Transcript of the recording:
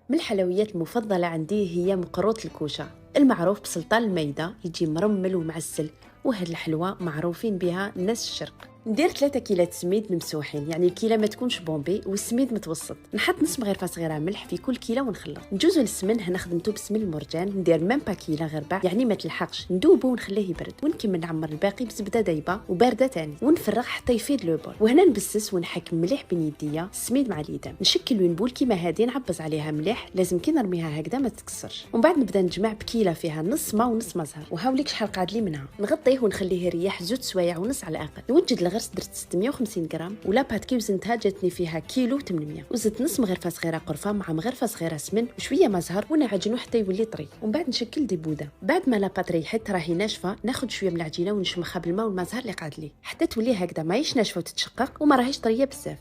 من الحلويات المفضلة عندي هي مقروط الكوشة، المعروف بسلطان الميدة، يجي مرمل ومعسل، وهاد الحلوى معروفين بها الناس الشرق. ندير 3 كيلات سميد ممسوحين، يعني الكيله ما تكونش بومبي والسميد متوسط. نحط نص مغرفه صغيره ملح في كل كيله ونخلط. نجوزو للسمن هنا خدمتو بسمن المرجان، ندير ميم با كيله غير ربع، يعني ما تلحقش. ندوبو ونخليه يبرد، ونكمل نعمر الباقي بزبده دايبه وبارده تاني، ونفرغ حتى يفيض لو بول. وهنا نبسس ونحك مليح بين يديا السميد مع اليدام. نشكل وين بول كيما هادي، نعبز عليها مليح، لازم كي نرميها هكذا ما تتكسرش. ومن بعد نبدا نجمع بكيله فيها نص ما ونص مزهر، وهاوليك شحال قعد لي منها. نغطيه ونخليه يريح 2 سوايع ونص على الاقل. نوجد الغرس، درت 650 غرام، ولا بات كي وزنتها جاتني فيها كيلو 800. وزدت نص مغرفه صغيره قرفه مع مغرفه صغيره سمن وشويه مزهر، ونعجنو حتى يولي طري. ومن بعد نشكل دي بوده. بعد ما لا بات ريحت راهي ناشفه، ناخذ شويه من العجينه ونشمخها بالماء والمزهر اللي قعد لي حتى تولي هكذا، ماهيش ناشفه وتتشقق وما راهيش طريه بزاف.